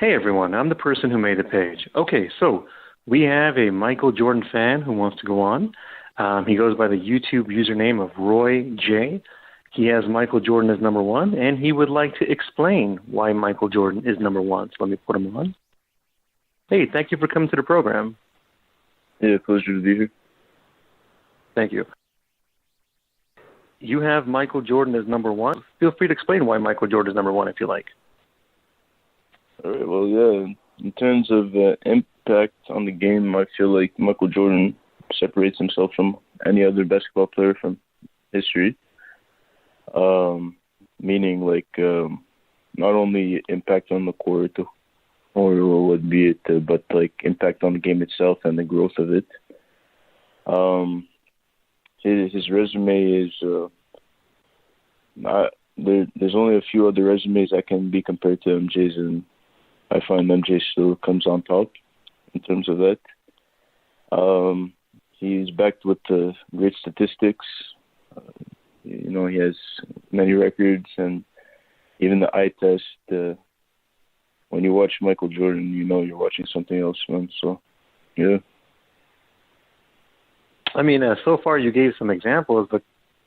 Hey everyone, I'm the person who made the page. Okay, so we have a Michael Jordan fan who wants to go on. He goes by the YouTube username of Roy J. He has Michael Jordan as number one, and he would like to explain why Michael Jordan is number one. So let me put him on. Hey, thank you for coming to the program. Yeah, pleasure to be here. Thank you. You have Michael Jordan as number one. Feel free to explain why Michael Jordan is number one if you like. All right, well, yeah, in terms of impact on the game, I feel like Michael Jordan separates himself from any other basketball player from history. Meaning, like, not only impact on the court or what be it, but, like, impact on the game itself and the growth of it. His resume is there's only a few other resumes that can be compared to MJ's, and I find MJ still comes on top in terms of that. He's backed with great statistics. He has many records, and even the eye test. When you watch Michael Jordan, you're watching something else, man. So, yeah. I mean, so far you gave some examples, but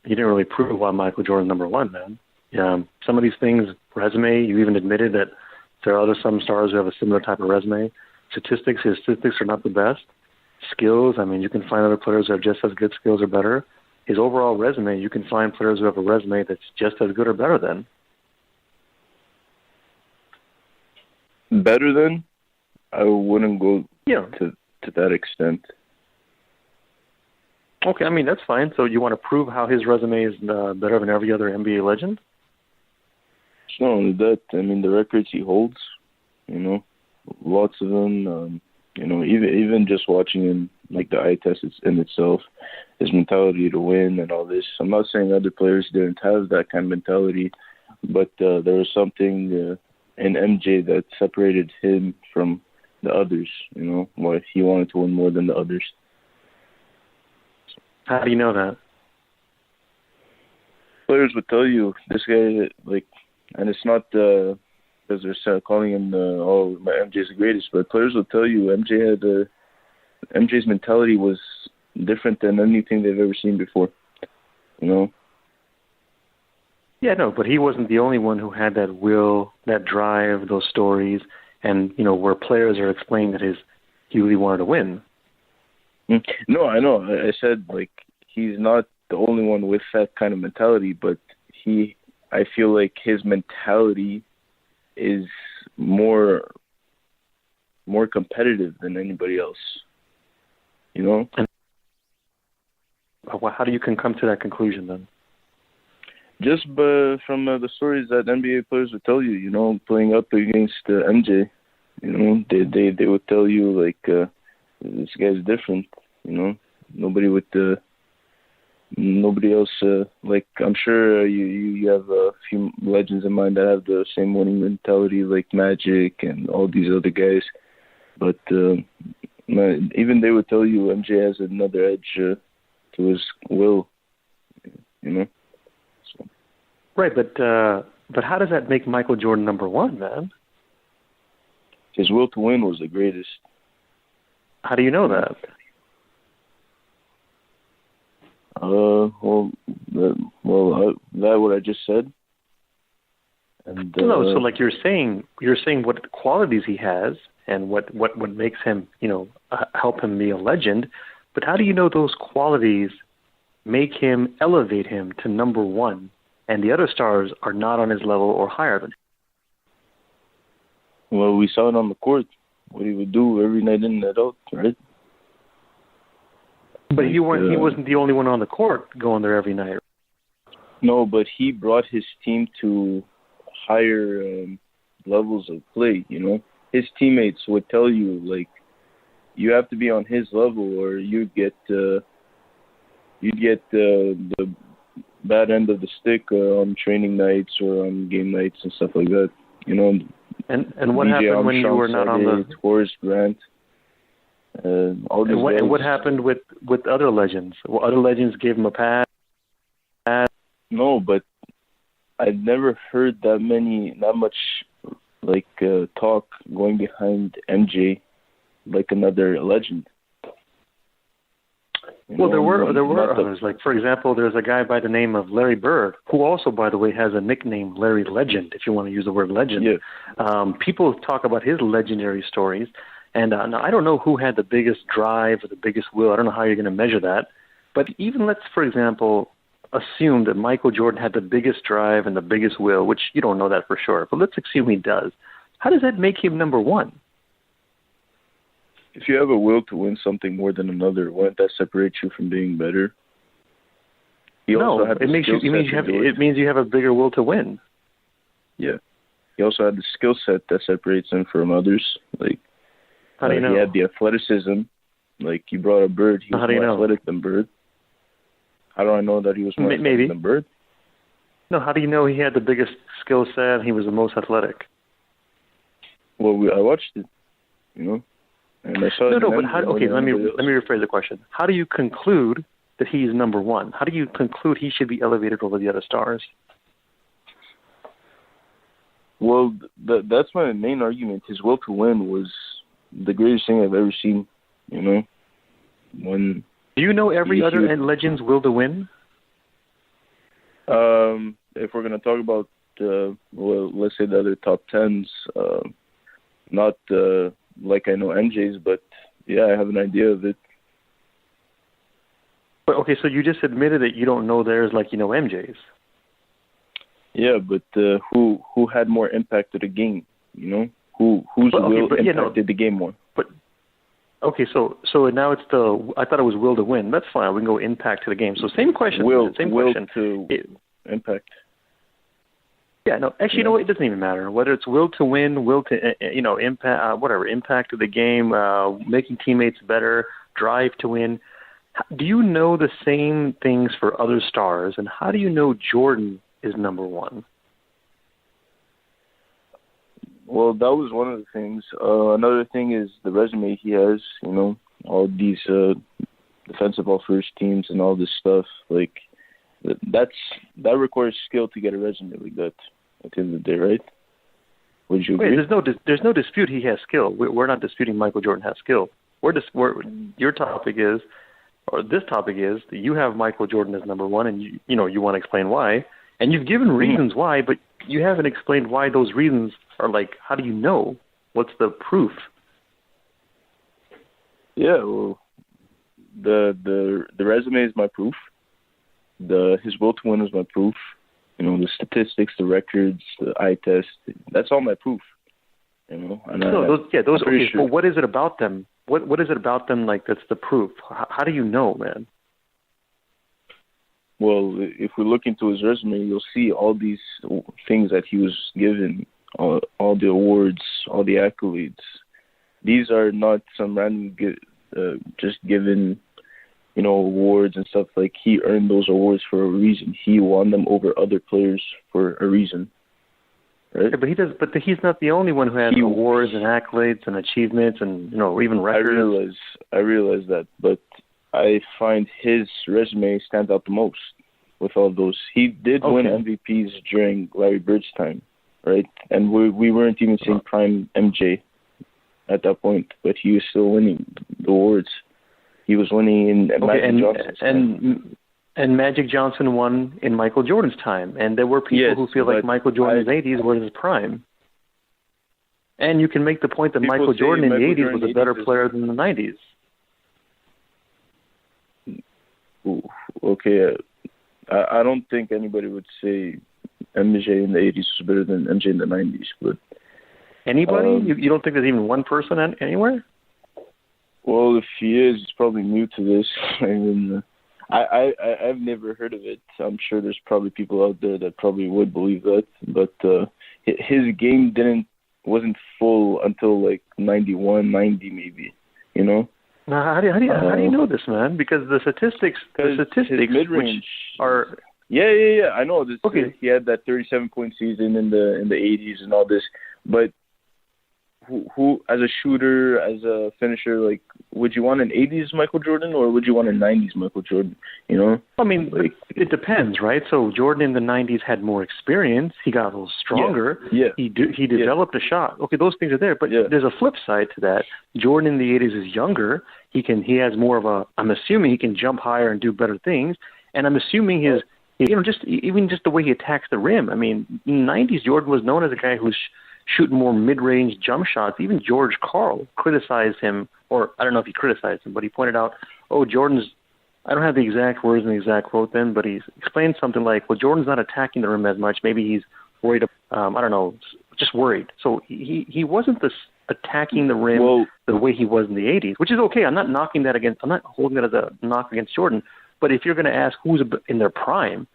you didn't really prove why Michael Jordan's number one, man. Some of these things, resume, you even admitted that there are some stars who have a similar type of resume. His statistics are not the best. Skills, I mean, you can find other players who have just as good skills or better. His overall resume, you can find players who have a resume that's just as good or better than. Better than? I wouldn't go to that extent. Okay, I mean, that's fine. So you want to prove how his resume is better than every other NBA legend? It's not only that. I mean, the records he holds, lots of them. Even just watching him, like the eye test in itself, his mentality to win and all this. I'm not saying other players didn't have that kind of mentality, but there was something in MJ that separated him from the others, why he wanted to win more than the others. How do you know that? Players would tell you, this guy, and it's not because they're calling him, my MJ's the greatest, but players will tell you MJ's mentality was different than anything they've ever seen before, Yeah, no, but he wasn't the only one who had that will, that drive, those stories, and, where players are explaining that he really wanted to win. No, I know. I said, he's not the only one with that kind of mentality, but I feel like his mentality is more competitive than anybody else, And how do you come to that conclusion, then? Just from the stories that NBA players would tell you, playing up against MJ, they would tell you, this guy's different, nobody else, I'm sure you have a few legends in mind that have the same winning mentality, like Magic and all these other guys, but even they would tell you MJ has another edge to his will, So. Right, but how does that make Michael Jordan number one, man? His will to win was the greatest. How do you know that? That what I just said. And no, so you're saying what qualities he has and what makes him, help him be a legend. But how do you know those qualities make him, elevate him to number one, and the other stars are not on his level or higher than him? Well, we saw it on the court. What he would do every night in and night out, right? But he wasn't the only one on the court going there every night. No, but he brought his team to higher levels of play, His teammates would tell you, you have to be on his level or you'd get the bad end of the stick on training nights or on game nights and stuff like that, And what happened when you were not on the... Horace Grant. What happened with other legends? Well, other legends gave him a pass. No, but I've never heard that much talk going behind MJ like another legend. Well, there were others. Like, for example, there's a guy by the name of Larry Bird, who also, by the way, has a nickname, Larry Legend, if you want to use the word legend. Yeah. People talk about his legendary stories. And now I don't know who had the biggest drive or the biggest will. I don't know how you're going to measure that. But even let's, for example, assume that Michael Jordan had the biggest drive and the biggest will, which you don't know that for sure. But let's assume he does. How does that make him number one? If you have a will to win something more than another, wouldn't that separate you from being better? It means you have a bigger will to win. Yeah. He also had the skill set that separates him from others. Like, how do you know? He had the athleticism. Like, you brought a Bird. He was more athletic than Bird. How do I know that he was more athletic than Bird? No, how do you know he had the biggest skill set and he was the most athletic? Well, I watched it, and I saw it. Let me rephrase the question. How do you conclude that he's number one? How do you conclude he should be elevated over the other stars? Well, that's my main argument. His will to win was the greatest thing I've ever seen, When do you know every other legend's will to win? If we're going to talk about, let's say the other top tens, not like I know MJ's, but yeah, I have an idea of it. But okay, so you just admitted that you don't know theirs like you know MJ's. Yeah, but who had more impact to the game? Whose will impacted the game more? But okay, so now it's I thought it was will to win. That's fine. We can go impact to the game. So same question. Will to impact. Yeah, no, actually, it doesn't even matter whether it's will to win, will to impact, whatever, impact to the game, making teammates better, drive to win. Do you know the same things for other stars, and how do you know Jordan is number one? Well, that was one of the things. Another thing is the resume he has. All these defensive all first teams and all this stuff. Like that requires skill to get a resume like that. At the end of the day, right? Would you agree? There's no dispute he has skill. We're not disputing Michael Jordan has skill. Your topic is, or this topic is, that you have Michael Jordan as number one, and you want to explain why, and you've given reasons why, but you haven't explained why those reasons are like. How do you know? What's the proof? Yeah, well, the resume is my proof. His will to win is my proof. The statistics, the records, the eye test, that's all my proof. And those okay. Sure. Well, what is it about them? What is it about them like that's the proof? How do you know, man? Well, if we look into his resume, you'll see all these things that he was given, all the awards, all the accolades. These are not some random just given awards and stuff. Like, he earned those awards for a reason. He won them over other players for a reason. Right? Yeah, but he's not the only one who has awards and accolades and achievements and even records. I realize that, but I find his resume stands out the most with all those. He did win MVPs during Larry Bird's time, right? And we weren't even seeing prime MJ at that point, but he was still winning the awards. He was winning in Magic Johnson's time. And Magic Johnson won in Michael Jordan's time. And there were people who feel like Michael Jordan's 80s was his prime. And you can make the point that Michael Jordan in the 80s was a better player than the 90s. Okay. I don't think anybody would say MJ in the 80s was better than MJ in the 90s. But anybody? You don't think there's even one person anywhere? Well, if he is, he's probably new to this. I mean, I've never heard of it. I'm sure there's probably people out there that probably would believe that. But his game wasn't full until like 91, 90 maybe. Now, how do you know this, man? Because the statistics mid-range are. Yeah. I know this. Okay. He had that 37-point season in the 80s and all this, but who as a shooter, as a finisher, like, would you want an 80s Michael Jordan or would you want a 90s Michael Jordan? You know? I mean, like, it depends, right? So Jordan in the 90s had more experience. He got a little stronger. Yeah. He developed a shot. Okay, those things are there, but there's a flip side to that. Jordan in the 80s is younger. He has more of a, I'm assuming he can jump higher and do better things. And I'm assuming his, just the way he attacks the rim. I mean, in the 90s, Jordan was known as a guy who's shooting more mid-range jump shots. Even George Karl criticized him, or I don't know if he criticized him, but he pointed out, Jordan's, I don't have the exact words and the exact quote then, but he explained something like, well, Jordan's not attacking the rim as much. Maybe he's worried, I don't know, just worried. So he wasn't attacking the rim the way he was in the 80s, which is okay. I'm not holding that as a knock against Jordan. But if you're going to ask who's in their prime,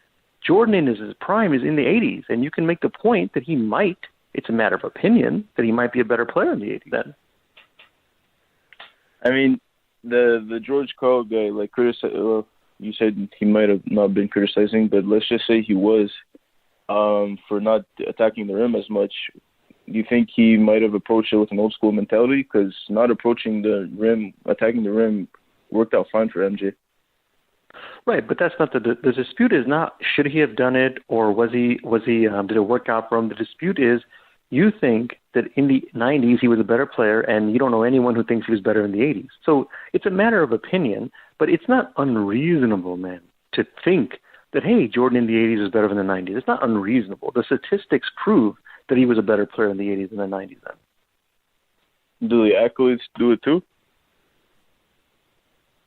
Jordan in his prime is in the 80s, and you can make the point that he might, it's a matter of opinion, that he might be a better player in the 80s then. I mean, the George Karl guy, like, you said he might have not been criticizing, but let's just say he was, for not attacking the rim as much. Do you think he might have approached it with an old school mentality? Because not approaching the rim, attacking the rim, worked out fine for MJ. Right, but that's not the dispute is not should he have done it or was he did it work out for him? The dispute is you think that in the 90s he was a better player and you don't know anyone who thinks he was better in the 80s. So it's a matter of opinion, but it's not unreasonable, man, to think that, hey, Jordan in the 80s is better than the 90s. It's not unreasonable. The statistics prove that he was a better player in the 80s than the 90s then. Do the accolades do it too?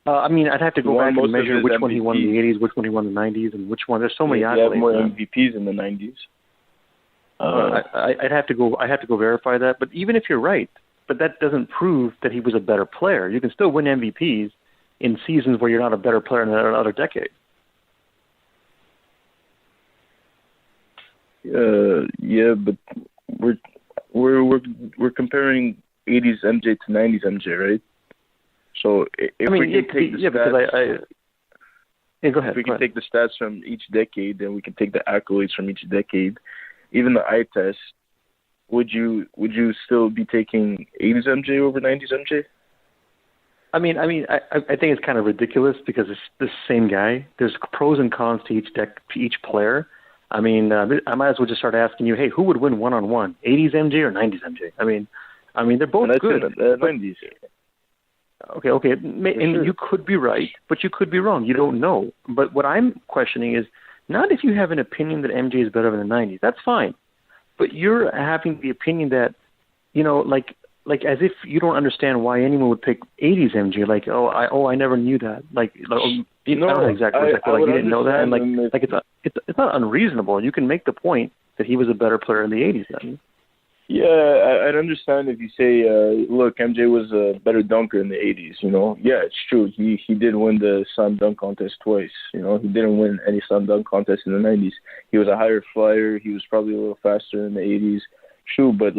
I mean, I'd have to go back and measure which one he won in the 80s, which one he won in the 90s, and which one. There's so many accolades. You have more MVPs in the 90s. I'd have to go verify that. But even if you're right, but that doesn't prove that he was a better player. You can still win MVPs in seasons where you're not a better player in another decade. Yeah, but we're comparing 80s MJ to 90s MJ, right? So if we can take the stats, go ahead. If we can take the stats from each decade, then we can take the accolades from each decade. Even the eye test, would you still be taking 80s MJ over 90s MJ? I think it's kind of ridiculous because it's the same guy. There's pros and cons to each player. I mean, I might as well just start asking you, hey, who would win one-on-one, 80s MJ or 90s MJ? I mean, they're both good. 90s. Okay, and sure. You could be right, but you could be wrong. You don't know. But what I'm questioning is not if you have an opinion that MJ is better than the 90s. That's fine. But you're having the opinion that, like as if you don't understand why anyone would pick 80s MJ. Like, I never knew that. I don't know exactly. You didn't know that. And it's not unreasonable. You can make the point that he was a better player in the 80s then. Yeah, I'd understand if you say, look, MJ was a better dunker in the 80s, Yeah, it's true. He did win the slam dunk contest twice, He didn't win any slam dunk contest in the 90s. He was a higher flyer. He was probably a little faster in the 80s. True, but,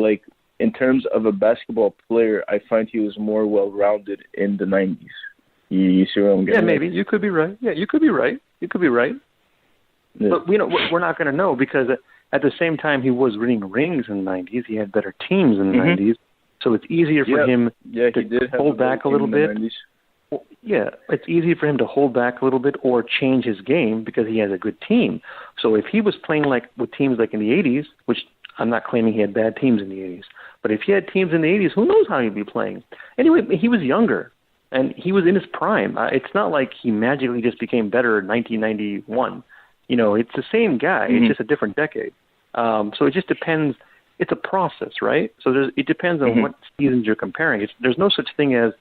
in terms of a basketball player, I find he was more well-rounded in the 90s. You see what I'm getting at? Yeah, maybe. You could be right. Yeah, you could be right. Yeah. But, we're not going to know because at the same time, he was winning rings in the 90s. He had better teams in the 90s. So it's easier for him to hold back a little bit. Yeah, it's easy for him to hold back a little bit or change his game because he has a good team. So if he was playing with teams like in the 80s, which I'm not claiming he had bad teams in the 80s, but if he had teams in the 80s, who knows how he'd be playing. Anyway, he was younger, and he was in his prime. It's not like he magically just became better in 1991. It's the same guy. It's just a different decade. So it just depends. It's a process, right? So it depends on what seasons you're comparing. There's no such thing as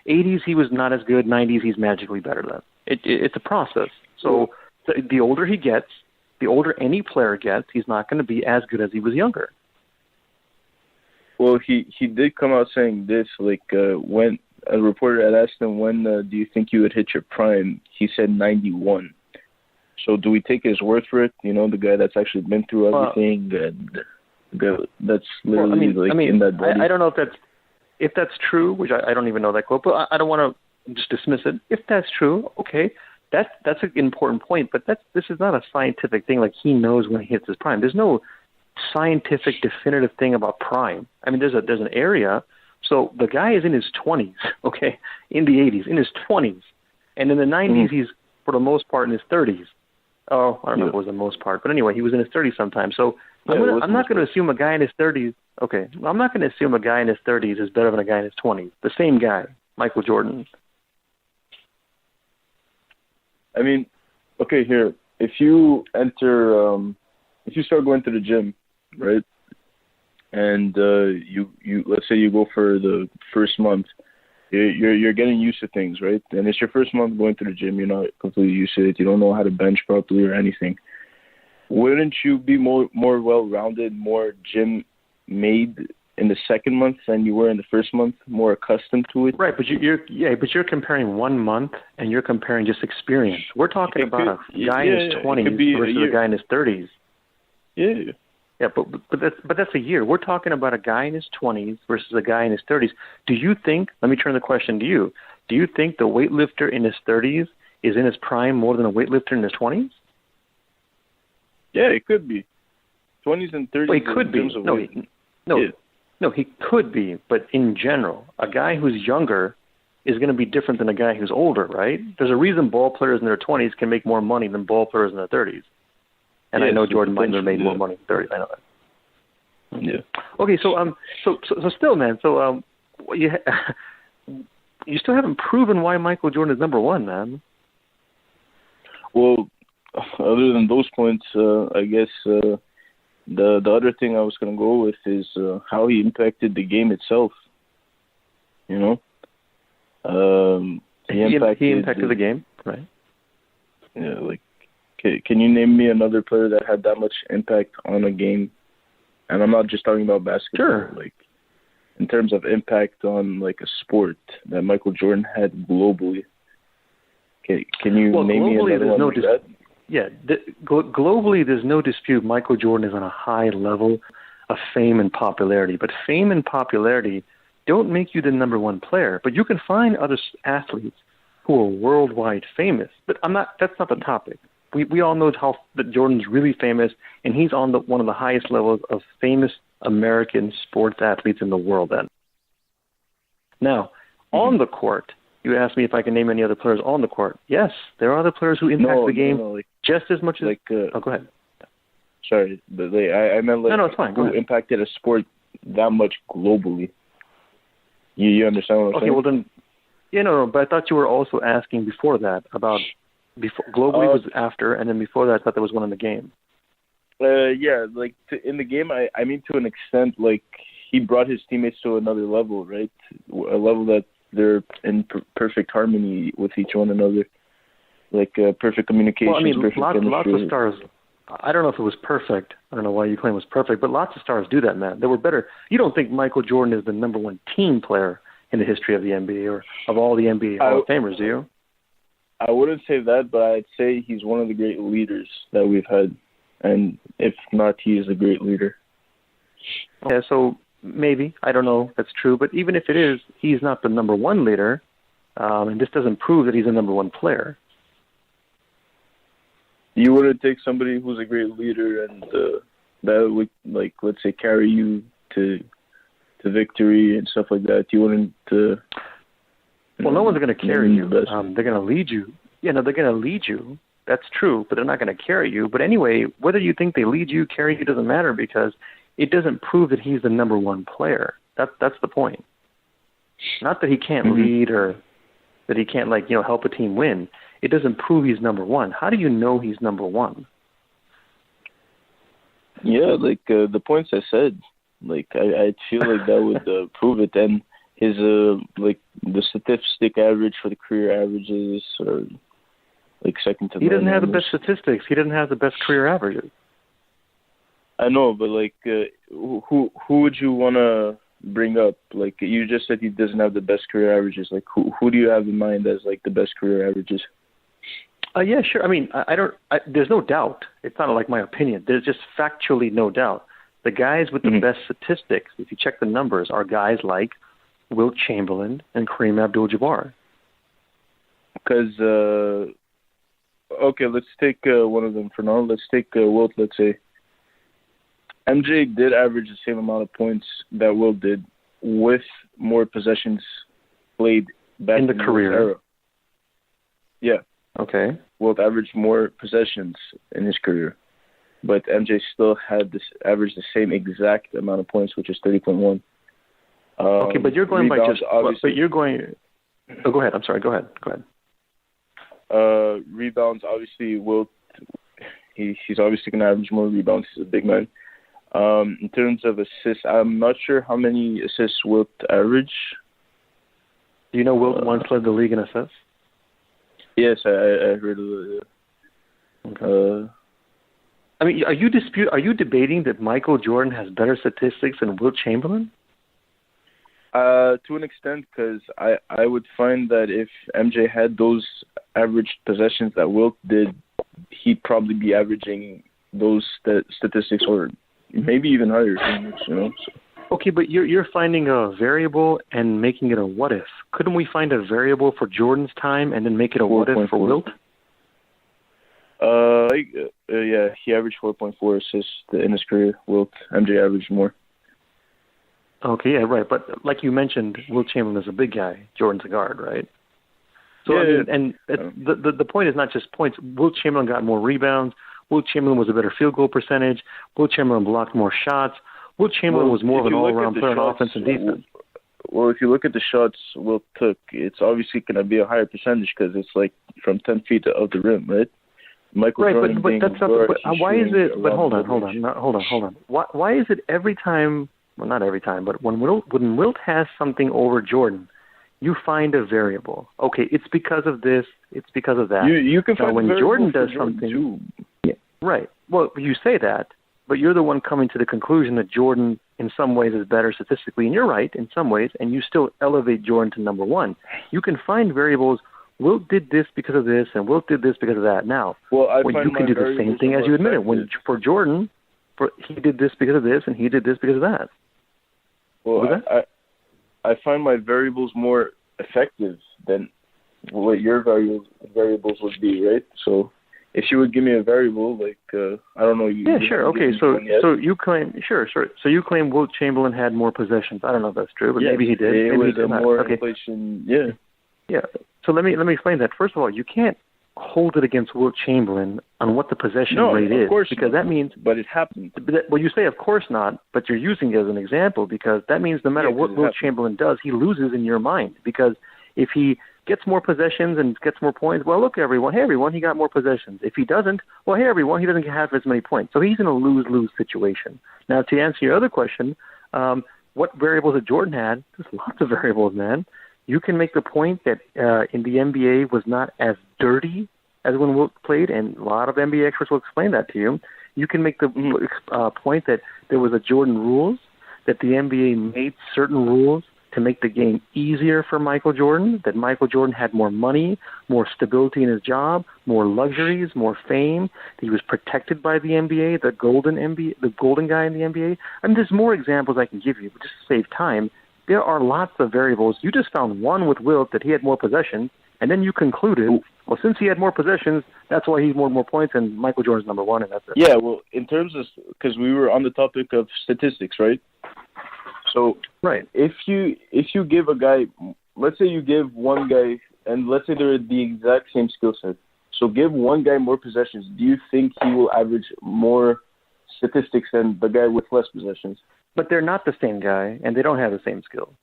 80s he was not as good, 90s he's magically better than. It's a process. So the older he gets, the older any player gets, he's not going to be as good as he was younger. Well, he did come out saying this, when a reporter had asked him, when do you think you would hit your prime? He said 91. So do we take his word for it? The guy that's actually been through everything, and that's literally in that body. I don't know if that's true, which I don't even know that quote, but I don't want to just dismiss it. If that's true, okay, that's an important point. But this is not a scientific thing. Like he knows when he hits his prime. There's no scientific, definitive thing about prime. I mean, there's an area. So the guy is in his 20s, okay, in the 80s, in his 20s. And in the 90s, he's, for the most part, in his 30s. Oh, I don't know if it was the most part. But anyway, he was in his 30s sometime. So I'm not going to assume a guy in his 30s. Okay, I'm not going to assume a guy in his 30s is better than a guy in his 20s. The same guy, Michael Jordan. I mean, okay, here, if you if you start going to the gym, right, and you let's say you go for the first month, you're getting used to things, right? And it's your first month going to the gym. You're not completely used to it. You don't know how to bench properly or anything. Wouldn't you be more well-rounded, more gym-made in the second month than you were in the first month, more accustomed to it? Right, but you're comparing 1 month and you're comparing just experience. We're talking about a guy in his 20s versus a guy in his 30s. Yeah. Yeah, but that's a year. We're talking about a guy in his 20s versus a guy in his 30s. Do you think, let me turn the question to you, do you think the weightlifter in his 30s is in his prime more than a weightlifter in his 20s? Yeah, it could be. 20s and 30s. Well, he could be. No, he could be. But in general, a guy who's younger is going to be different than a guy who's older, right? There's a reason ball players in their 20s can make more money than ball players in their 30s. And I know Jordan might have made more money in 30s. I know that. Yeah. Okay, so still, man. So you still haven't proven why Michael Jordan is number one, man. Well, other than those points, I guess the other thing I was going to go with is how he impacted the game itself. You know, he impacted the game, right? Yeah, like. Can you name me another player that had that much impact on a game? And I'm not just talking about basketball. Sure. Like, in terms of impact on, like, a sport that Michael Jordan had globally. Can you name me another one like that? Yeah, globally there's no dispute Michael Jordan is on a high level of fame and popularity. But fame and popularity don't make you the number one player. But you can find other athletes who are worldwide famous. But that's not the topic. We all know that Jordan's really famous, and he's on one of the highest levels of famous American sports athletes in the world then. Now, on the court, you asked me if I can name any other players on the court. Yes, there are other players who impact the game just as much as... go ahead. Sorry, but I meant like it's fine. who impacted a sport that much globally. You understand what I'm saying? Okay, well then... Yeah, but I thought you were also asking before that about... globally was after, and then before that, I thought there was one in the game. Yeah, like in the game, I mean to an extent, like he brought his teammates to another level, right? A level that they're in perfect harmony with each one another, like perfect communication. Well, I mean, lots of stars. I don't know if it was perfect. I don't know why you claim it was perfect, but lots of stars do that, man. They were better. You don't think Michael Jordan is the number one team player in the history of the NBA or of all the NBA Hall of Famers, do you? I wouldn't say that, but I'd say he's one of the great leaders that we've had. And if not, he is a great leader. Yeah, so maybe. I don't know if that's true. But even if it is, he's not the number one leader. And this doesn't prove that he's a number one player. You wouldn't take somebody who's a great leader and that would, like, let's say, carry you to victory and stuff like that. You wouldn't... Well, no one's going to carry you. They're going to lead you. Yeah, no, they're going to lead you. That's true, but they're not going to carry you. But anyway, whether you think they lead you, carry you, doesn't matter because it doesn't prove that he's the number one player. That's the point. Not that he can't lead or that he can't, help a team win. It doesn't prove he's number one. How do you know he's number one? Yeah, like the points I said. Like I feel like that would prove it. And his the statistic average for the career averages are like second to none. He doesn't have the best statistics. He doesn't have the best career averages. I know, but like who would you want to bring up? Like you just said he doesn't have the best career averages. Like who do you have in mind as like the best career averages? Yeah, sure. I mean, there's no doubt. It's not like my opinion. There's just factually no doubt. The guys with the best statistics, if you check the numbers, are guys like Wilt Chamberlain and Kareem Abdul-Jabbar. Because, okay, let's take one of them for now. Let's take Wilt, let's say. MJ did average the same amount of points that Wilt did with more possessions played back in the career era. Yeah. Okay. Wilt averaged more possessions in his career, but MJ still had this average the same exact amount of points, which is 30.1. Okay, but you're going by just. But you're going. Oh, go ahead. I'm sorry. Go ahead. Rebounds, obviously, Wilt. He's obviously going to average more rebounds. He's a big man. In terms of assists, I'm not sure how many assists Wilt average. Do you know Wilt once led the league in assists? Yes, I heard of it. Okay. I mean, are you debating that Michael Jordan has better statistics than Wilt Chamberlain? To an extent, because I would find that if MJ had those average possessions that Wilt did, he'd probably be averaging those statistics or maybe even higher. So. Okay, but you're finding a variable and making it a what if. Couldn't we find a variable for Jordan's time and then make it a what if for Wilt? Yeah, he averaged 4.4 assists in his career. Wilt, MJ averaged more. Okay, yeah, right. But like you mentioned, Wilt Chamberlain is a big guy. Jordan's a guard, right? So yeah, I mean, the point is not just points. Wilt Chamberlain got more rebounds. Wilt Chamberlain was a better field goal percentage. Wilt Chamberlain blocked more shots. Wilt Chamberlain was more of an all-around player on offense and defense. Well, if you look at the shots Wilt took, it's obviously going to be a higher percentage because it's like from 10 feet of the rim, right? Michael Jordan but that's not. Why is it? But hold on. Why is it every time? Well, not every time, but when Wilt has something over Jordan, you find a variable. Okay, it's because of this. It's because of that. You can find when Jordan does Jordan something. too. Yeah, right. Well, you say that, but you're the one coming to the conclusion that Jordan, in some ways, is better statistically, and you're right in some ways, and you still elevate Jordan to number one. You can find variables. Wilt did this because of this, and Wilt did this because of that. Now, you can do the same thing as you admitted. For Jordan, he did this because of this, and he did this because of that. Well, I find my variables more effective than what your variables would be, right? So if you would give me a variable, like, I don't know. Sure. Okay, so you claim, sure. So you claim Wilt Chamberlain had more possessions. I don't know if that's true, but maybe he did. It maybe was he did more okay. inflation, yeah. Yeah. So let me explain that. First of all, you can't hold it against Wilt Chamberlain on what the possession rate is, because that means. But it happened. Well, you say of course not, but you're using it as an example because that means no matter what Wilt Chamberlain does, he loses in your mind, because if he gets more possessions and gets more points, well, look, everyone, hey, everyone, he got more possessions. If he doesn't, well, hey, everyone, he doesn't have as many points. So he's in a lose-lose situation. Now, to answer your other question, what variables that Jordan had, there's lots of variables, man. You can make the point that in the NBA was not as dirty as when Wilt played, and a lot of NBA experts will explain that to you. You can make the point that there was a Jordan rules, that the NBA made certain rules to make the game easier for Michael Jordan, that Michael Jordan had more money, more stability in his job, more luxuries, more fame. He was protected by the NBA, the golden guy in the NBA. I mean, there's more examples I can give you, but just to save time, there are lots of variables. You just found one with Wilt, that he had more possessions, and then you concluded, well, since he had more possessions, that's why he's more points, and Michael Jordan's number one, and that's it. Yeah, well, in terms of, because we were on the topic of statistics, right? So, right. If you give a guy, let's say you give one guy, and let's say they're the exact same skill set. So give one guy more possessions. Do you think he will average more statistics than the guy with less possessions? But they're not the same guy, and they don't have the same skill.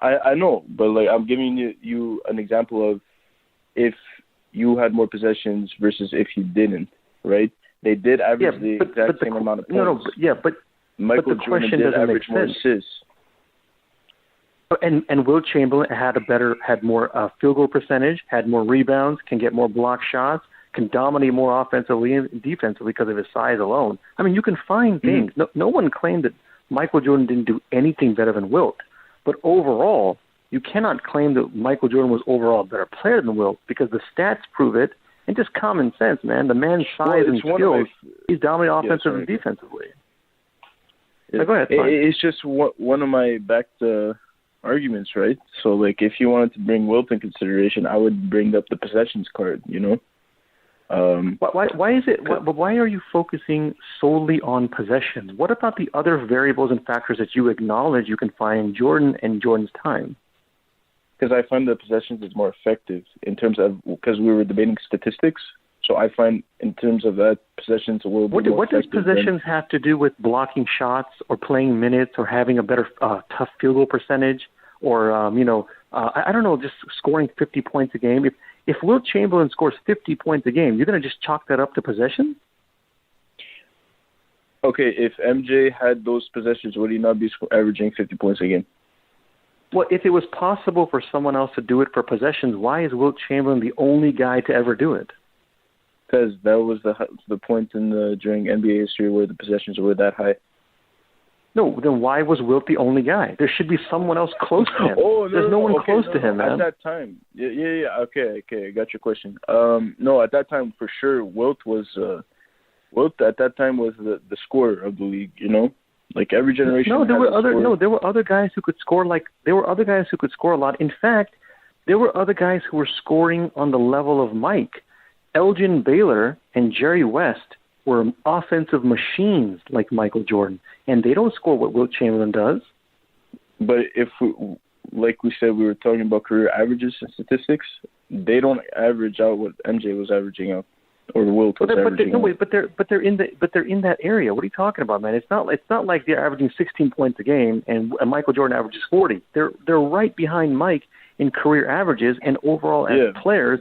I know, but like I'm giving you an example of if you had more possessions versus if you didn't, right? They did average the exact same amount of points. But Michael the Jordan question did doesn't average make more sense. assists. And Wilt Chamberlain had more field goal percentage, had more rebounds, can get more block shots, can dominate more offensively and defensively because of his size alone. I mean, you can find things. No one claimed that Michael Jordan didn't do anything better than Wilt. But overall, you cannot claim that Michael Jordan was overall a better player than Wilt, because the stats prove it, and just common sense, man. The man's size and skills, he's dominant offensively and defensively. So go ahead. It's just one of my backed arguments, right? So, like, if you wanted to bring Wilt in consideration, I would bring up the possessions card, you know? Why is it? Why are you focusing solely on possessions? What about the other variables and factors that you acknowledge you can find in Jordan and Jordan's time? Because I find the possessions is more effective in terms of, because we were debating statistics. So I find in terms of that, possessions will be more What does effective possessions have to do with blocking shots or playing minutes or having a better tough field goal percentage or I don't know, just scoring 50 points a game? If Wilt Chamberlain scores 50 points a game, you're going to just chalk that up to possession? Okay, if MJ had those possessions, would he not be averaging 50 points a game? Well, if it was possible for someone else to do it for possessions, why is Wilt Chamberlain the only guy to ever do it? Because that was the point during NBA history where the possessions were that high. No, then why was Wilt the only guy? There should be someone else close to him. There's no one close to him, man. At that time, yeah. Okay, I got your question. No, at that time for sure, Wilt at that time was the scorer of the league. Like every generation. No, there were other guys who could score. There were other guys who could score a lot. In fact, there were other guys who were scoring on the level of Mike. Elgin Baylor and Jerry West were offensive machines like Michael Jordan, and they don't score what Wilt Chamberlain does. But if like we said, we were talking about career averages and statistics, they don't average out what MJ was averaging out or Wilt was averaging out. But they're in that area. What are you talking about, man? It's not like they're averaging 16 points a game and Michael Jordan averages 40. They're right behind Mike in career averages and overall as players.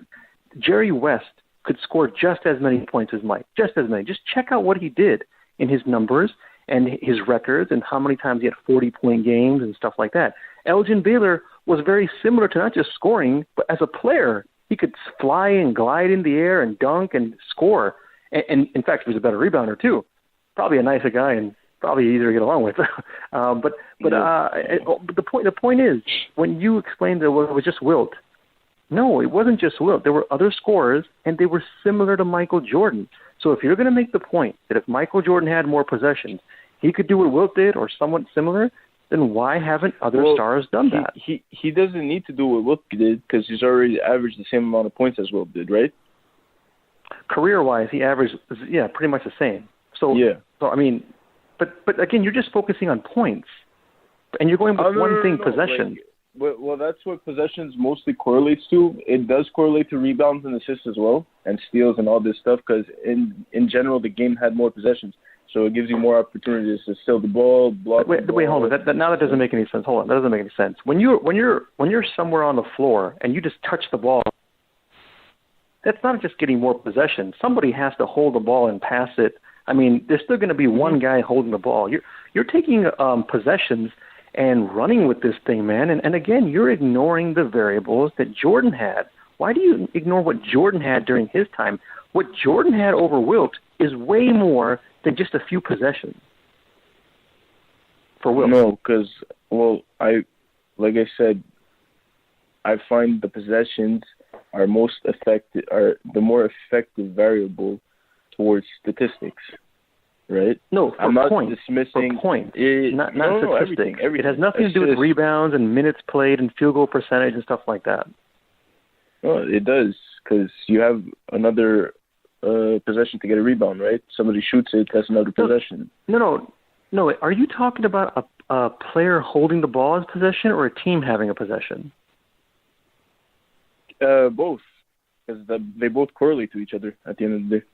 Jerry West could score just as many points as Mike, just as many. Just check out what he did in his numbers and his records and how many times he had 40-point games and stuff like that. Elgin Baylor was very similar to not just scoring, but as a player. He could fly and glide in the air and dunk and score. And in fact, he was a better rebounder too. Probably a nicer guy and probably easier to get along with. But the point is, when you explained that it was just Wilt, no, it wasn't just Wilt. There were other scorers, and they were similar to Michael Jordan. So if you're going to make the point that if Michael Jordan had more possessions, he could do what Wilt did or somewhat similar, then why haven't other stars done that? He doesn't need to do what Wilt did because he's already averaged the same amount of points as Wilt did, right? Career-wise, he averaged, pretty much the same. So I mean, but again, you're just focusing on points, and you're going with one thing, possession. Well, that's what possessions mostly correlates to. It does correlate to rebounds and assists as well, and steals and all this stuff, because in general, the game had more possessions. So it gives you more opportunities to steal the ball, block the ball. Wait, hold on. That doesn't make any sense. Hold on, that doesn't make any sense. When you're somewhere on the floor and you just touch the ball, that's not just getting more possession. Somebody has to hold the ball and pass it. I mean, there's still going to be one guy holding the ball. You're taking possessions and running with this thing, man. And again, you're ignoring the variables that Jordan had. Why do you ignore what Jordan had during his time? What Jordan had over Wilt is way more than just a few possessions for Wilt. No, because, like I said, I find the possessions are the more effective variable towards statistics, right? No, I'm not point. dismissing for point. Not statistics. Everything. It has nothing to do with rebounds and minutes played and field goal percentage and stuff like that. No, it does, because you have another possession to get a rebound, right? Somebody shoots it, that's another possession. No. Are you talking about a player holding the ball as possession or a team having a possession? Both, because they both correlate to each other at the end of the day.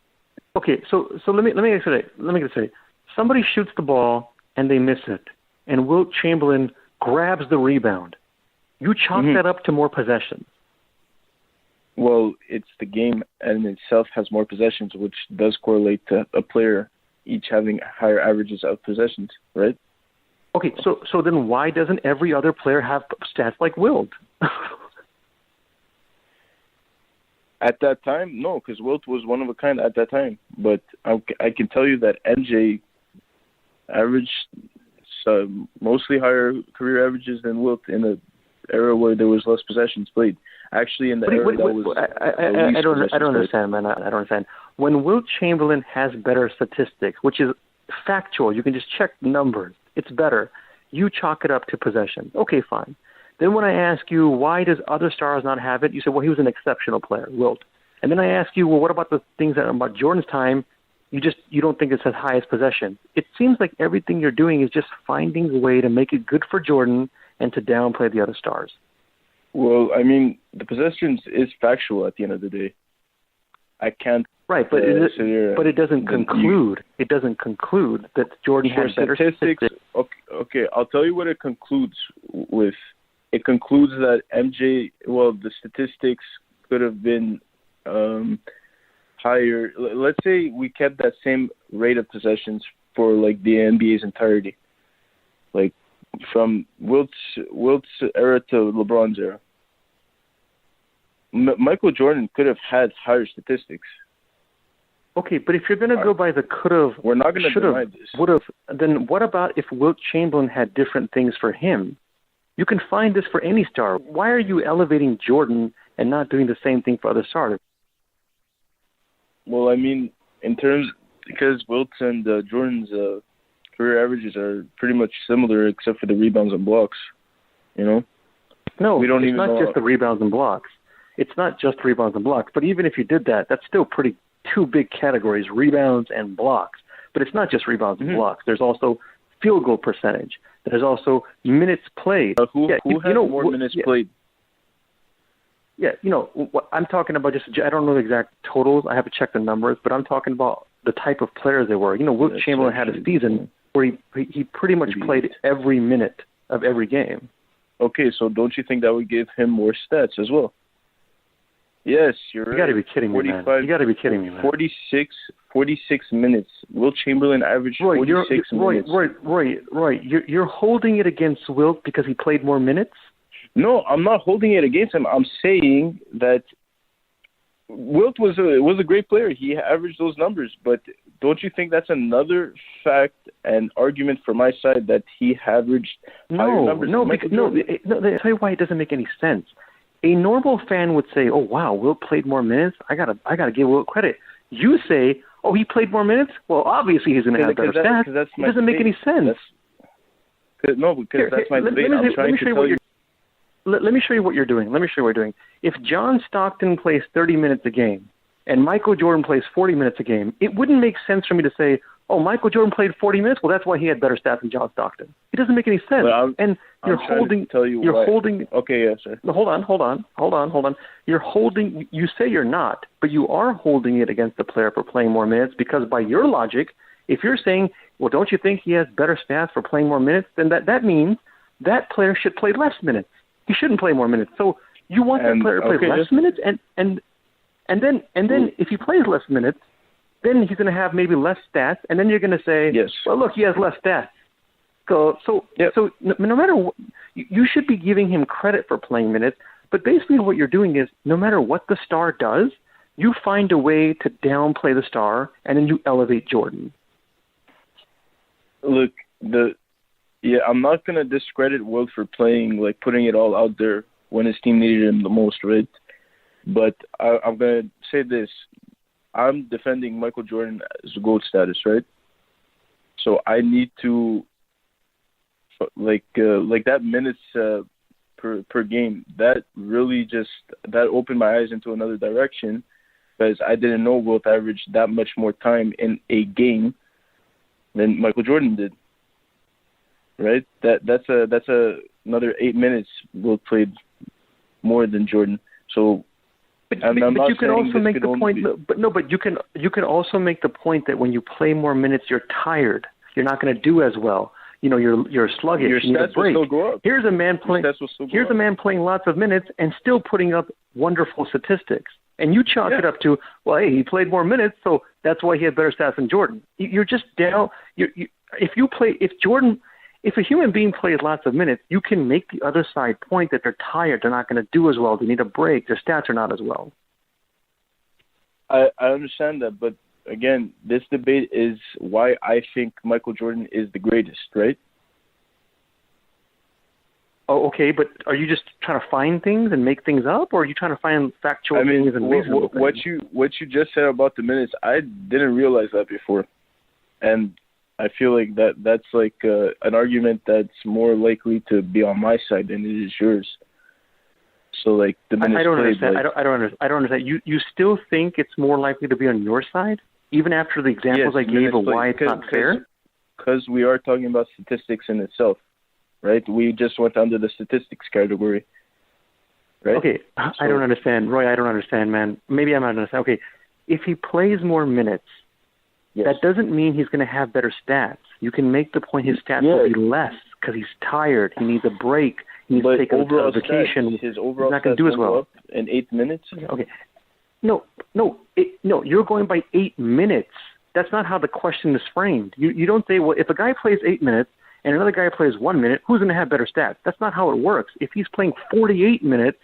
Okay, so let me get it straight. Somebody shoots the ball and they miss it, and Wilt Chamberlain grabs the rebound. You chalk that up to more possessions. Well, it's the game in itself has more possessions, which does correlate to a player each having higher averages of possessions, right? Okay, so then why doesn't every other player have stats like Wilt? At that time, no, because Wilt was one of a kind at that time. But I can tell you that MJ averaged mostly higher career averages than Wilt in the era where there was less possessions played. Actually, in the era that was I don't understand, man. I don't understand. When Wilt Chamberlain has better statistics, which is factual, you can just check the numbers. It's better. You chalk it up to possessions. Okay, fine. Then when I ask you, why does other stars not have it? You say, well, he was an exceptional player, Wilt. And then I ask you, well, what about the things that about Jordan's time? You don't think it's as high as possession. It seems like everything you're doing is just finding a way to make it good for Jordan and to downplay the other stars. Well, I mean, the possessions is factual at the end of the day. I can't. Right, but it doesn't conclude. It doesn't conclude that Jordan had better statistics. Okay, I'll tell you what it concludes with. It concludes that MJ. Well, the statistics could have been higher. Let's say we kept that same rate of possessions for like the NBA's entirety, like from Wilt's era to LeBron's era. Michael Jordan could have had higher statistics. Okay, but if you're going to go by the could have, we're not going to deny this. Would have, then what about if Wilt Chamberlain had different things for him? You can find this for any star. Why are you elevating Jordan and not doing the same thing for other stars? Well, I mean, because Wilt's and Jordan's career averages are pretty much similar except for the rebounds and blocks, you know? No, it's not just the rebounds and blocks. It's not just rebounds and blocks. But even if you did that, that's still two big categories, rebounds and blocks. But it's not just rebounds and blocks. There's also field goal percentage. There's also minutes played. Who has more minutes played? Yeah, I'm talking about I don't know the exact totals. I have to check the numbers, but I'm talking about the type of players they were. Wilt Chamberlain had a season where he pretty much played every minute of every game. Okay, so don't you think that would give him more stats as well? Yes, you're right. You got to be kidding me, man. You got to be kidding me, man. 46 minutes. Wilt Chamberlain averaged 46 minutes. Roy, you're holding it against Wilt because he played more minutes? No, I'm not holding it against him. I'm saying that Wilt was a great player. He averaged those numbers, but don't you think that's another fact and argument for my side that he averaged higher numbers? I'll tell you why it doesn't make any sense. A normal fan would say, "Oh wow, Wilt played more minutes. I gotta give Wilt credit." You say, "Oh, he played more minutes. Well, obviously he's going to have better stats." It doesn't make any sense. That's my debate. I'm trying to tell you. Let me show you what you're doing. If John Stockton plays 30 minutes a game and Michael Jordan plays 40 minutes a game, it wouldn't make sense for me to say, "Oh, Michael Jordan played 40 minutes. Well, that's why he had better stats than John Stockton." It doesn't make any sense. You're holding. Okay, yes, sir. No, hold on. You're holding. You say you're not, but you are holding it against the player for playing more minutes because, by your logic, if you're saying, "Well, don't you think he has better stats for playing more minutes?" then that means that player should play less minutes. He shouldn't play more minutes. So you want that player to play less minutes, and then if he plays less minutes, then he's going to have maybe less stats, and then you're going to say, yes, well, look, he has less stats. So no matter what, you should be giving him credit for playing minutes, but basically what you're doing is no matter what the star does, you find a way to downplay the star, and then you elevate Jordan. Look, I'm not going to discredit Wilt for playing, like putting it all out there when his team needed him the most, right? But I'm going to say this. I'm defending Michael Jordan as a GOAT status, right? So I need to, like that minutes per game, that really that opened my eyes into another direction because I didn't know Wilt averaged that much more time in a game than Michael Jordan did. Right? That's another 8 minutes Wilt played more than Jordan. So But you can also make the point. But you can also make the point that when you play more minutes, you're tired. You're not going to do as well. You're sluggish. Your stats will still go up. Here's a man playing lots of minutes and still putting up wonderful statistics. And you chalk it up to, well, hey, he played more minutes, so that's why he had better stats than Jordan. You're just down. If a human being plays lots of minutes, you can make the other side point that they're tired, they're not going to do as well, they need a break, their stats are not as well. I understand that, but again, this debate is why I think Michael Jordan is the greatest, right? Oh, okay, but are you just trying to find things and make things up, or are you trying to find factual things and reasonable things? What you just said about the minutes, I didn't realize that before, and I feel like that's like an argument that's more likely to be on my side than it is yours. So like the minutes I don't played, understand. like, I don't understand. You still think it's more likely to be on your side, even after the examples I gave of why it's not fair? Because we are talking about statistics in itself, right? We just went under the statistics category, right? Okay, I don't understand, Roy. I don't understand, man. Maybe I'm not understanding. Okay, if he plays more minutes, that doesn't mean he's going to have better stats. You can make the point his stats will be less because he's tired. He needs a break. He needs to take a vacation. His overall he's not going to do as well. Up in 8 minutes. Okay. No. You're going by 8 minutes. That's not how the question is framed. You don't say, well, if a guy plays 8 minutes and another guy plays 1 minute, who's going to have better stats? That's not how it works. If he's playing 48 minutes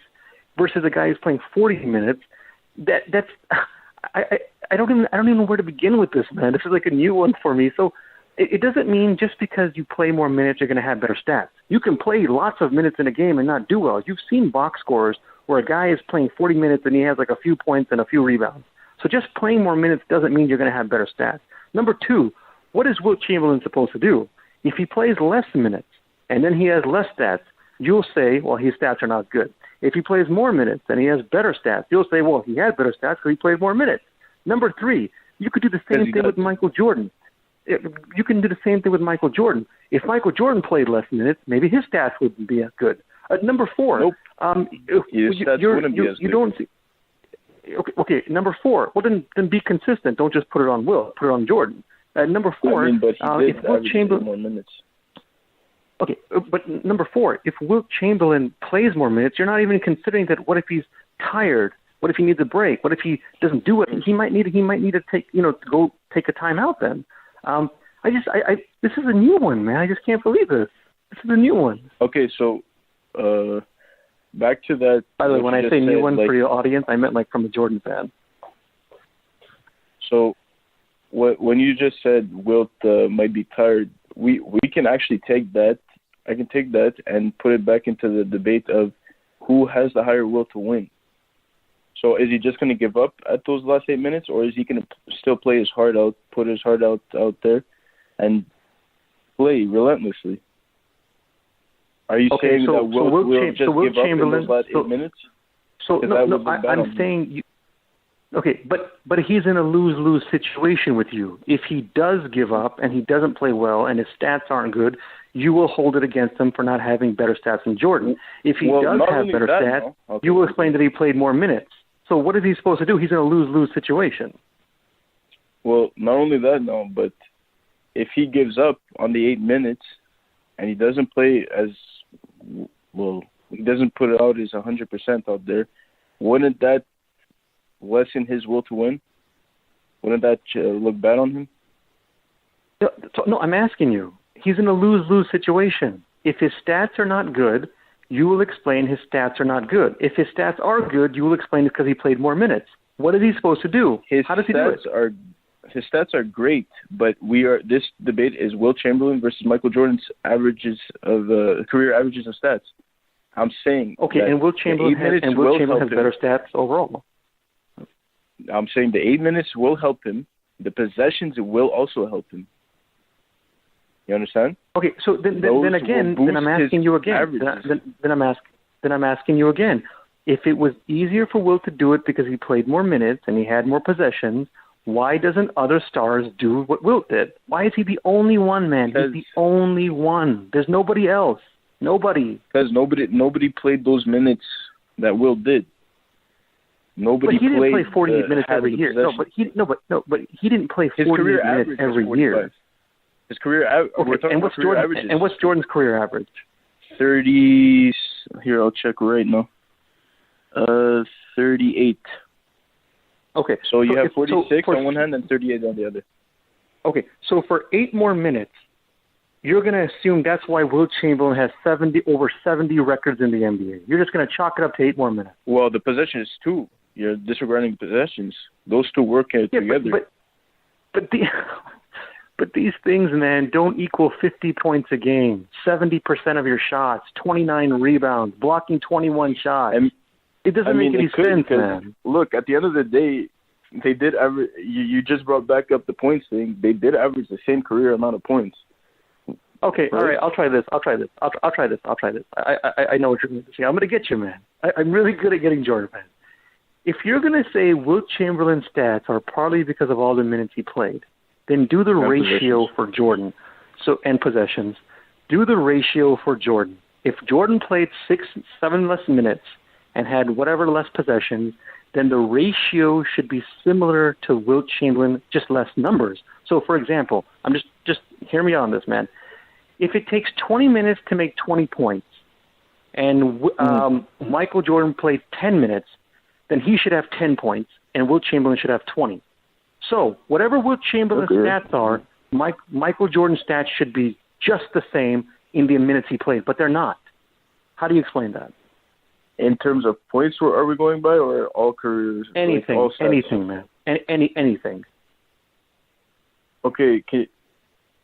versus a guy who's playing 40 minutes, that's I don't even know where to begin with this, man. This is like a new one for me. So it doesn't mean just because you play more minutes you're going to have better stats. You can play lots of minutes in a game and not do well. You've seen box scores where a guy is playing 40 minutes and he has like a few points and a few rebounds. So just playing more minutes doesn't mean you're going to have better stats. Number two, what is Wilt Chamberlain supposed to do? If he plays less minutes and then he has less stats, you'll say, well, his stats are not good. If he plays more minutes and he has better stats, you'll say, well, he had better stats because he played more minutes. Number three, you could do the same thing with Michael Jordan. You can do the same thing with Michael Jordan. If Michael Jordan played less minutes, maybe his stats wouldn't be as good. Number four, nope. You don't see. Okay. Number four. Well, then be consistent. Don't just put it on Will. Put it on Jordan. Number four. But he did if Wilt Chamberlain more minutes. Okay, but number four, if Wilt Chamberlain plays more minutes, you're not even considering that. What if he's tired? What if he needs a break? What if he doesn't do it? He might need to take to go take a timeout then. This is a new one, man. I just can't believe this. This is a new one. Okay, so back to that. By the way, when I say new one for your audience, I meant like from a Jordan fan. So when you just said Wilt might be tired, we can actually take that. I can take that and put it back into the debate of who has the higher will to win. So is he just going to give up at those last 8 minutes, or is he going to still play his heart out, put his heart out there, and play relentlessly? Are you saying that Wilt will just give up in those last 8 minutes? I'm saying okay, but he's in a lose-lose situation with you. If he does give up and he doesn't play well and his stats aren't good, you will hold it against him for not having better stats than Jordan. If he does have better stats, you will explain that he played more minutes. So what is he supposed to do? He's in a lose-lose situation. Well, not only that, but if he gives up on the 8 minutes and he doesn't play as well, he doesn't put it out his 100% out there, wouldn't that lessen his will to win? Wouldn't that look bad on him? No, I'm asking you. He's in a lose-lose situation. If his stats are not good, you will explain his stats are not good. If his stats are good, you will explain it because he played more minutes. What is he supposed to do? How does he do it? His stats are great, but this debate is Wilt Chamberlain versus Michael Jordan's averages of career averages of stats. I'm saying and Wilt Chamberlain has better stats overall. I'm saying the 8 minutes will help him. The possessions will also help him. You understand? Okay, so then I'm asking you again. Then I'm asking you again. If it was easier for Wilt to do it because he played more minutes and he had more possessions, why doesn't other stars do what Wilt did? Why is he the only one, man? He's the only one. There's nobody else. Nobody. Because nobody played those minutes that Wilt did. Nobody. But he didn't play 48 minutes every year. But he didn't play 48 minutes every year. His career average. And what's Jordan's career average? 30. Here, I'll check right now. 38. Okay. So you have 46 on one hand and 38 on the other. Okay. So for 8 more minutes, you're going to assume that's why Wilt Chamberlain has over 70 records in the NBA. You're just going to chalk it up to 8 more minutes. Well, the possession is 2. You're disregarding possessions. Those 2 work together. But these things, man, don't equal 50 points a game, 70% of your shots, 29 rebounds, blocking 21 shots. It doesn't make any sense, man. Look, at the end of the day, they did average. You just brought back up the points thing. They did average the same career amount of points. Okay, all right. I'll try this. I know what you're going to say. I'm going to get you, man. I'm really good at getting Jordan fans. If you're going to say Wilt Chamberlain's stats are partly because of all the minutes he played, then do the ratio for Jordan. And possessions. Do the ratio for Jordan. If Jordan played 7 less minutes and had whatever less possessions, then the ratio should be similar to Wilt Chamberlain, just less numbers. So, for example, I'm just hear me out on this, man. If it takes 20 minutes to make 20 points, and Michael Jordan played 10 minutes, then he should have 10 points, and Wilt Chamberlain should have 20. So, whatever Wilt Chamberlain's stats are, Michael Jordan's stats should be just the same in the minutes he played, but they're not. How do you explain that? In terms of points, are we going by, or all careers? Anything, all anything, man. Anything. Okay.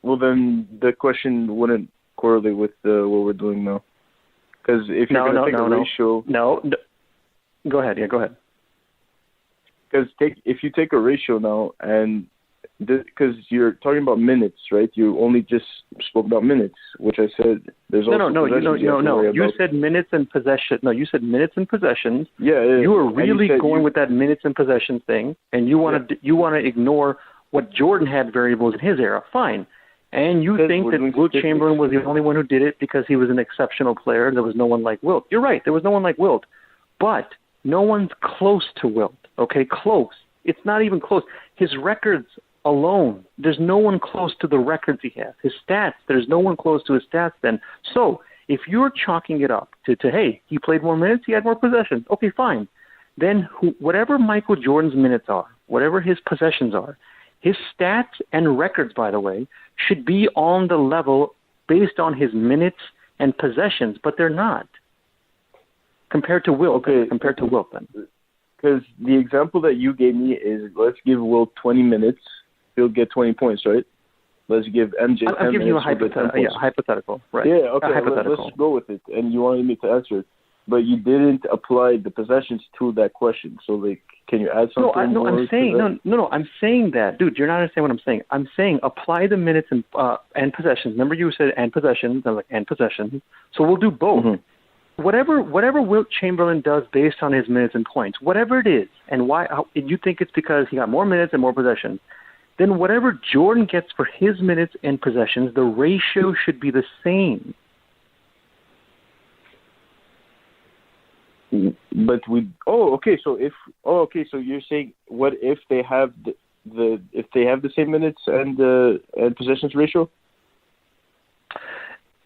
Well, then the question wouldn't correlate with what we're doing now. Because if you're going to take a ratio... No. Go ahead. Yeah, go ahead. Because if you take a ratio now, and because you're talking about minutes, right? You only just spoke about minutes, which I said there's also no. You said minutes and possession. No, you said minutes and possessions. Yeah. You were really going with that minutes and possessions thing, and you want to ignore what Jordan had variables in his era. Fine. And you think that Wilt Chamberlain was the only one who did it because he was an exceptional player. There was no one like Wilt. You're right. There was no one like Wilt. But no one's close to Wilt. Okay, close. It's not even close. His records alone, there's no one close to the records he has. His stats, there's no one close to his stats then. So if you're chalking it up to hey, he played more minutes, he had more possessions, okay, fine. Then whatever Michael Jordan's minutes are, whatever his possessions are, his stats and records, by the way, should be on the level based on his minutes and possessions, but they're not. Compared to Wilt, then. Because the example that you gave me is, let's give Wilt 20 minutes, he'll get 20 points, right? Let's give MJ 10 minutes. I'm giving you a hypothetical, right? Yeah, okay, let's go with it. And you wanted me to answer it, but you didn't apply the possessions to that question. So, can you add something? I'm saying that. Dude, you're not understanding what I'm saying. I'm saying apply the minutes and possessions. Remember you said and possessions. I was like, and possessions. So we'll do both. Mm-hmm. Whatever Wilt Chamberlain does based on his minutes and points, whatever it is, and you think it's because he got more minutes and more possessions, then whatever Jordan gets for his minutes and possessions, the ratio should be the same. But so you're saying, what if they have the same minutes and possessions ratio?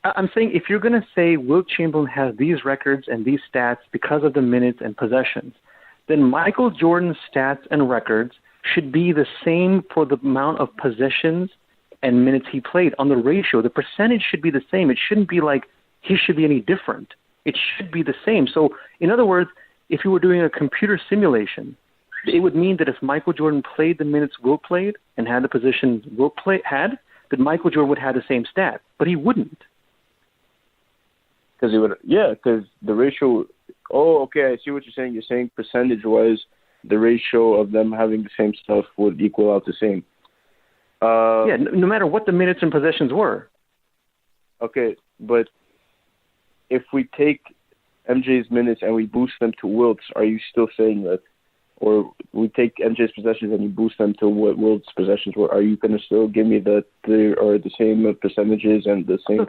I'm saying if you're going to say Wilt Chamberlain has these records and these stats because of the minutes and possessions, then Michael Jordan's stats and records should be the same for the amount of possessions and minutes he played on the ratio. The percentage should be the same. It shouldn't be like he should be any different. It should be the same. So, in other words, if you were doing a computer simulation, it would mean that if Michael Jordan played the minutes Wilt played and had the positions Wilt had, that Michael Jordan would have the same stat. But he wouldn't. Because the ratio. Oh, okay. I see what you're saying. You're saying percentage-wise, the ratio of them having the same stuff would equal out the same. No matter what the minutes and possessions were. Okay, but if we take MJ's minutes and we boost them to Wilt's, are you still saying that? Or we take MJ's possessions and you boost them to what Wilt's possessions were, are you going to still give me that they are the same percentages and the same?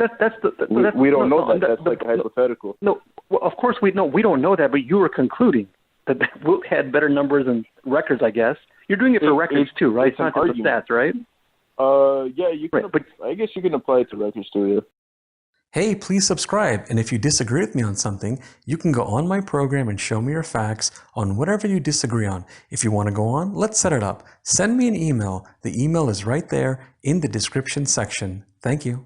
No, we don't know that. That's like hypothetical. No, well, of course we don't know that, but you were concluding that Wilt had better numbers and records, I guess. You're doing it for records too, right? It's not just the stats, right? Yeah, you can. Right, but I guess you can apply it to records too, yeah. Hey, please subscribe, and if you disagree with me on something, you can go on my program and show me your facts on whatever you disagree on. If you want to go on, let's set it up. Send me an email. The email is right there in the description section. Thank you.